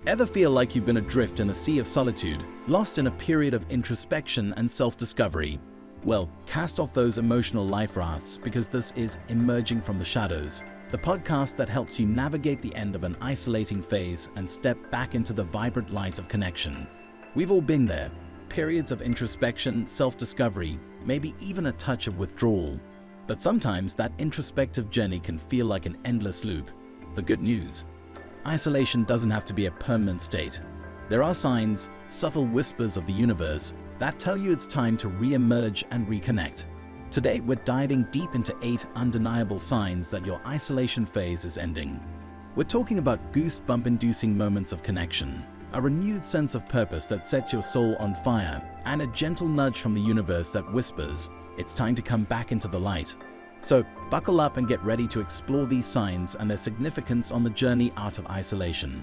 Ever feel like you've been adrift in a sea of solitude, lost in a period of introspection and self-discovery? Well, cast off those emotional life rafts because this is Emerging from the Shadows, the podcast that helps you navigate the end of an isolating phase and step back into the vibrant light of connection. We've all been there. Periods of introspection, self-discovery, maybe even a touch of withdrawal. But sometimes that introspective journey can feel like an endless loop. The good news: isolation doesn't have to be a permanent state. There are signs, subtle whispers of the universe, that tell you it's time to re-emerge and reconnect. Today, we're diving deep into 8 undeniable signs that your isolation phase is ending. We're talking about goosebump-inducing moments of connection, a renewed sense of purpose that sets your soul on fire, and a gentle nudge from the universe that whispers, it's time to come back into the light. So, buckle up and get ready to explore these signs and their significance on the journey out of isolation.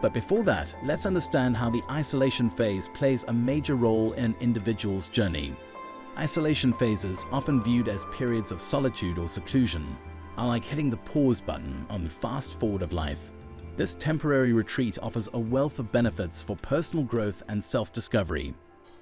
But before that, let's understand how the isolation phase plays a major role in an individual's journey. Isolation phases, often viewed as periods of solitude or seclusion, are like hitting the pause button on the fast forward of life. This temporary retreat offers a wealth of benefits for personal growth and self-discovery.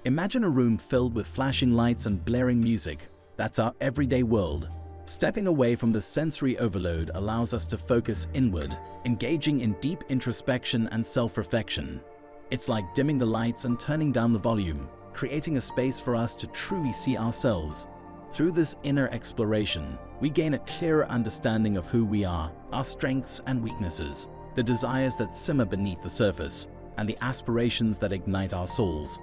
Imagine a room filled with flashing lights and blaring music. That's our everyday world. Stepping away from the sensory overload allows us to focus inward, engaging in deep introspection and self-reflection. It's like dimming the lights and turning down the volume, creating a space for us to truly see ourselves. Through this inner exploration, we gain a clearer understanding of who we are, our strengths and weaknesses, the desires that simmer beneath the surface, and the aspirations that ignite our souls.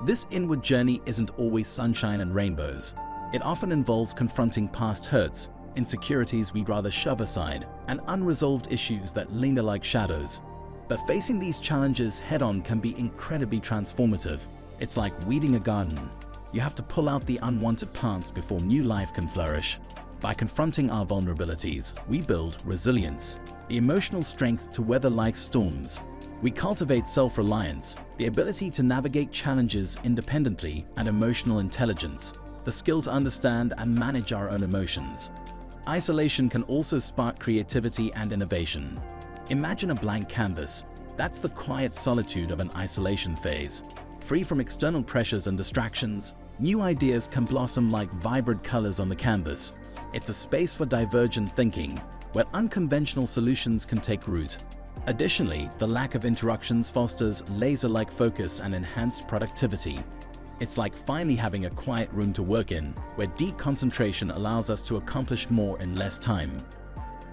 This inward journey isn't always sunshine and rainbows. It often involves confronting past hurts, insecurities we'd rather shove aside, and unresolved issues that linger like shadows. But facing these challenges head-on can be incredibly transformative. It's like weeding a garden. You have to pull out the unwanted plants before new life can flourish. By confronting our vulnerabilities, we build resilience, the emotional strength to weather life's storms. We cultivate self-reliance, the ability to navigate challenges independently, and emotional intelligence, the skill to understand and manage our own emotions. Isolation can also spark creativity and innovation. Imagine a blank canvas. That's the quiet solitude of an isolation phase. Free from external pressures and distractions, new ideas can blossom like vibrant colors on the canvas. It's a space for divergent thinking, where unconventional solutions can take root. Additionally, the lack of interruptions fosters laser-like focus and enhanced productivity. It's like finally having a quiet room to work in, where deep concentration allows us to accomplish more in less time.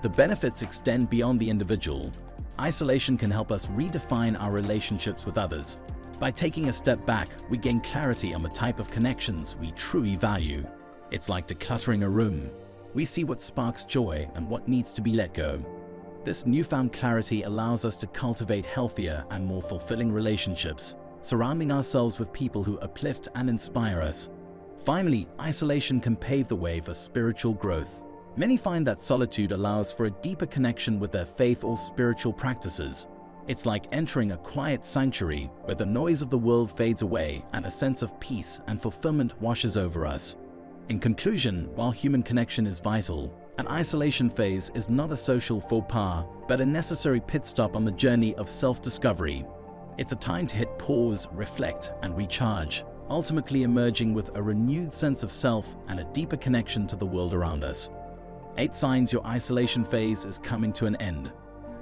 The benefits extend beyond the individual. Isolation can help us redefine our relationships with others. By taking a step back, we gain clarity on the type of connections we truly value. It's like decluttering a room. We see what sparks joy and what needs to be let go. This newfound clarity allows us to cultivate healthier and more fulfilling relationships, surrounding ourselves with people who uplift and inspire us. Finally, isolation can pave the way for spiritual growth. Many find that solitude allows for a deeper connection with their faith or spiritual practices. It's like entering a quiet sanctuary where the noise of the world fades away and a sense of peace and fulfillment washes over us. In conclusion, while human connection is vital, an isolation phase is not a social faux pas, but a necessary pit stop on the journey of self-discovery. It's a time to hit pause, reflect, and recharge, ultimately emerging with a renewed sense of self and a deeper connection to the world around us. 8 signs your isolation phase is coming to an end.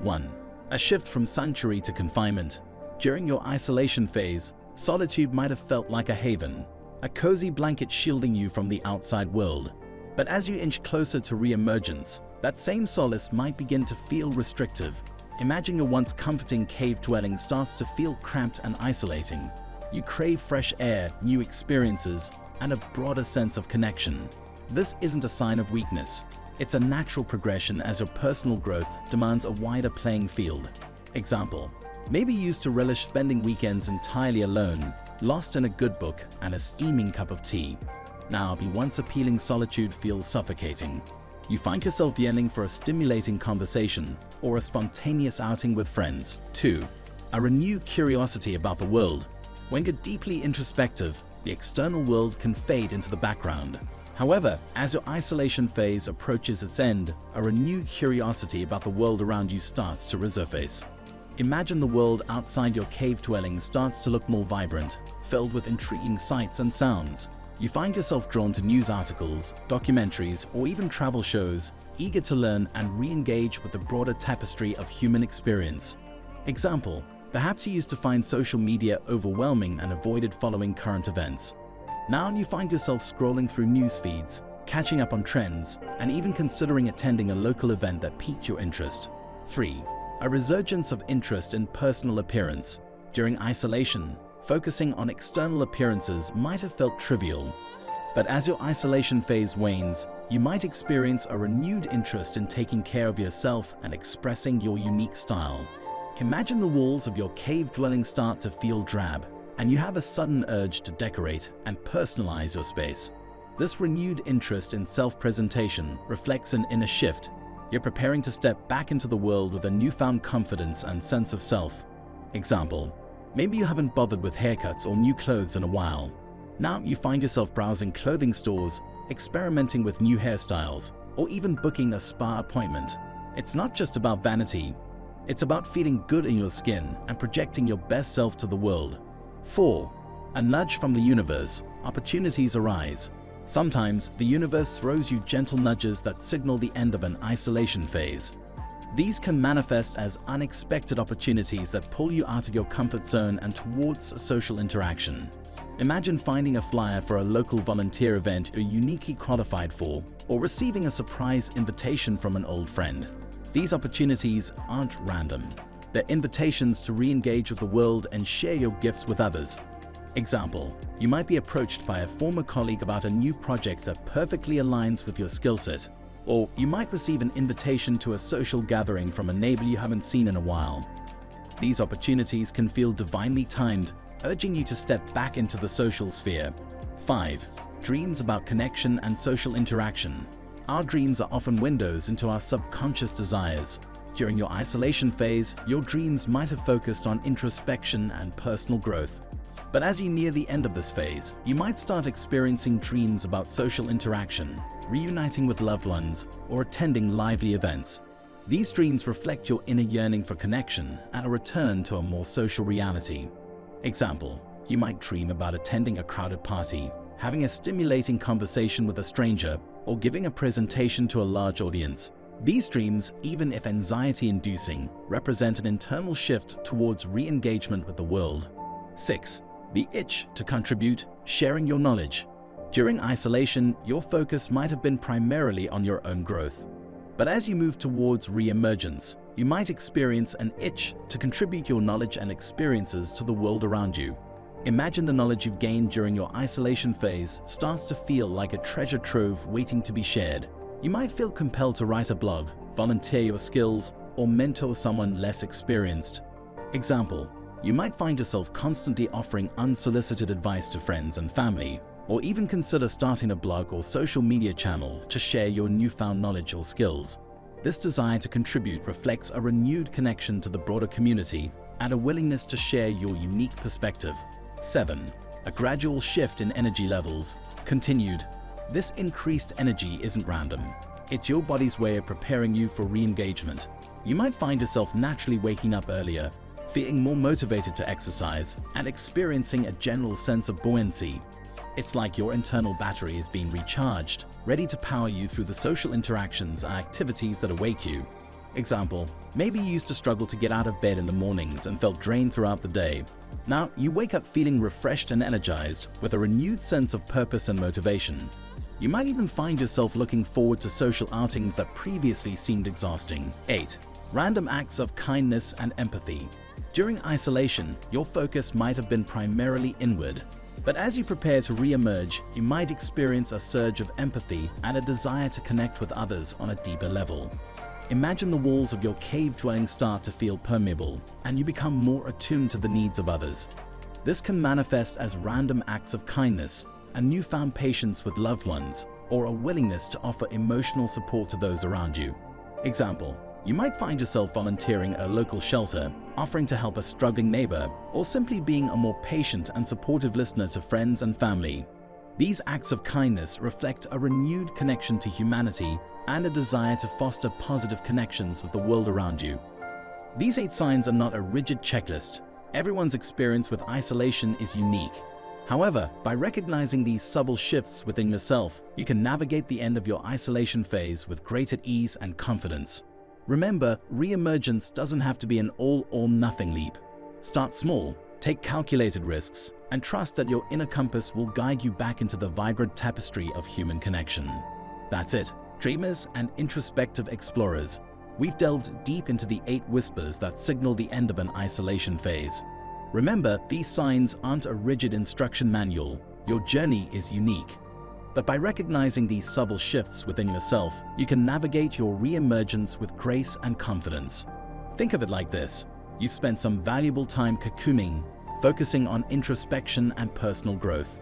1. A shift from sanctuary to confinement. During your isolation phase, solitude might have felt like a haven, a cozy blanket shielding you from the outside world. But as you inch closer to re-emergence, that same solace might begin to feel restrictive. Imagine your once comforting cave dwelling starts to feel cramped and isolating. You crave fresh air, new experiences, and a broader sense of connection. This isn't a sign of weakness. It's a natural progression as your personal growth demands a wider playing field. Example: maybe you used to relish spending weekends entirely alone, lost in a good book and a steaming cup of tea. Now the once appealing solitude feels suffocating. You find yourself yearning for a stimulating conversation or a spontaneous outing with friends. 2. A renewed curiosity about the world. When you're deeply introspective, the external world can fade into the background. However, as your isolation phase approaches its end, a renewed curiosity about the world around you starts to resurface. Imagine the world outside your cave dwelling starts to look more vibrant, filled with intriguing sights and sounds. You find yourself drawn to news articles, documentaries, or even travel shows, eager to learn and re-engage with the broader tapestry of human experience. Example: perhaps you used to find social media overwhelming and avoided following current events. Now you find yourself scrolling through news feeds, catching up on trends, and even considering attending a local event that piqued your interest. 3. A resurgence of interest in personal appearance. During isolation, focusing on external appearances might have felt trivial. But as your isolation phase wanes, you might experience a renewed interest in taking care of yourself and expressing your unique style. Imagine the walls of your cave dwelling start to feel drab, and you have a sudden urge to decorate and personalize your space. This renewed interest in self-presentation reflects an inner shift. You're preparing to step back into the world with a newfound confidence and sense of self. Example: maybe you haven't bothered with haircuts or new clothes in a while. Now you find yourself browsing clothing stores, experimenting with new hairstyles, or even booking a spa appointment. It's not just about vanity. It's about feeling good in your skin and projecting your best self to the world. 4. A nudge from the universe. Opportunities arise. Sometimes the universe throws you gentle nudges that signal the end of an isolation phase. These can manifest as unexpected opportunities that pull you out of your comfort zone and towards social interaction. Imagine finding a flyer for a local volunteer event you're uniquely qualified for, or receiving a surprise invitation from an old friend. These opportunities aren't random. They're invitations to re-engage with the world and share your gifts with others. Example: you might be approached by a former colleague about a new project that perfectly aligns with your skill set. Or you might receive an invitation to a social gathering from a neighbor you haven't seen in a while. These opportunities can feel divinely timed, urging you to step back into the social sphere. 5. Dreams about connection and social interaction. Our dreams are often windows into our subconscious desires. During your isolation phase, your dreams might have focused on introspection and personal growth. But as you near the end of this phase, you might start experiencing dreams about social interaction, reuniting with loved ones, or attending lively events. These dreams reflect your inner yearning for connection and a return to a more social reality. Example: you might dream about attending a crowded party, having a stimulating conversation with a stranger, or giving a presentation to a large audience. These dreams, even if anxiety-inducing, represent an internal shift towards re-engagement with the world. 6. The itch to contribute, sharing your knowledge. During isolation, your focus might have been primarily on your own growth. But as you move towards re-emergence, you might experience an itch to contribute your knowledge and experiences to the world around you. Imagine the knowledge you've gained during your isolation phase starts to feel like a treasure trove waiting to be shared. You might feel compelled to write a blog, volunteer your skills, or mentor someone less experienced. Example: you might find yourself constantly offering unsolicited advice to friends and family, or even consider starting a blog or social media channel to share your newfound knowledge or skills. This desire to contribute reflects a renewed connection to the broader community and a willingness to share your unique perspective. 7. A gradual shift in energy levels. Continued. This increased energy isn't random. It's your body's way of preparing you for re-engagement. You might find yourself naturally waking up earlier, feeling more motivated to exercise, and experiencing a general sense of buoyancy. It's like your internal battery is being recharged, ready to power you through the social interactions and activities that await you. Example: maybe you used to struggle to get out of bed in the mornings and felt drained throughout the day. Now you wake up feeling refreshed and energized, with a renewed sense of purpose and motivation. You might even find yourself looking forward to social outings that previously seemed exhausting. 8. Random acts of kindness and empathy. During isolation, your focus might have been primarily inward. But as you prepare to re-emerge, you might experience a surge of empathy and a desire to connect with others on a deeper level. Imagine the walls of your cave dwelling start to feel permeable, and you become more attuned to the needs of others. This can manifest as random acts of kindness, a newfound patience with loved ones, or a willingness to offer emotional support to those around you. Example: you might find yourself volunteering at a local shelter, offering to help a struggling neighbor, or simply being a more patient and supportive listener to friends and family. These acts of kindness reflect a renewed connection to humanity and a desire to foster positive connections with the world around you. These 8 signs are not a rigid checklist. Everyone's experience with isolation is unique. However, by recognizing these subtle shifts within yourself, you can navigate the end of your isolation phase with greater ease and confidence. Remember, re-emergence doesn't have to be an all-or-nothing leap. Start small, take calculated risks, and trust that your inner compass will guide you back into the vibrant tapestry of human connection. That's it, dreamers and introspective explorers. We've delved deep into the 8 whispers that signal the end of an isolation phase. Remember, these signs aren't a rigid instruction manual. Your journey is unique. But by recognizing these subtle shifts within yourself, you can navigate your re-emergence with grace and confidence. Think of it like this. You've spent some valuable time cocooning, focusing on introspection and personal growth.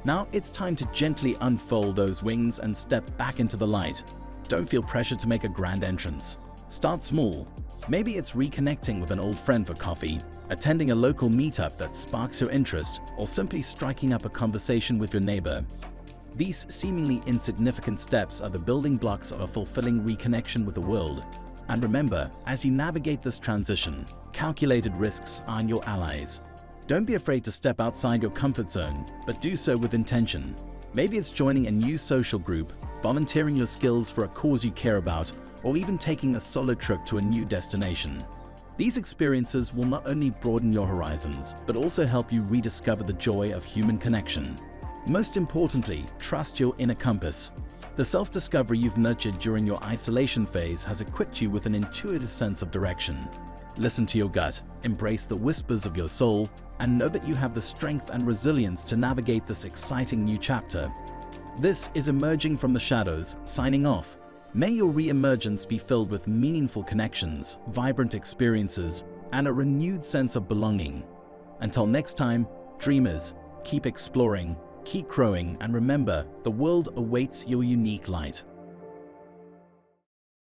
Now it's time to gently unfold those wings and step back into the light. Don't feel pressure to make a grand entrance. Start small. Maybe it's reconnecting with an old friend for coffee, attending a local meetup that sparks your interest, or simply striking up a conversation with your neighbor. These seemingly insignificant steps are the building blocks of a fulfilling reconnection with the world. And remember, as you navigate this transition, calculated risks are your allies. Don't be afraid to step outside your comfort zone, but do so with intention. Maybe it's joining a new social group, volunteering your skills for a cause you care about, or even taking a solo trip to a new destination. These experiences will not only broaden your horizons, but also help you rediscover the joy of human connection. Most importantly, trust your inner compass. The self-discovery you've nurtured during your isolation phase has equipped you with an intuitive sense of direction. Listen to your gut, embrace the whispers of your soul, and know that you have the strength and resilience to navigate this exciting new chapter. This is Emerging from the Shadows, signing off. May your re-emergence be filled with meaningful connections, vibrant experiences, and a renewed sense of belonging. Until next time, dreamers, keep exploring, keep growing, and remember, the world awaits your unique light.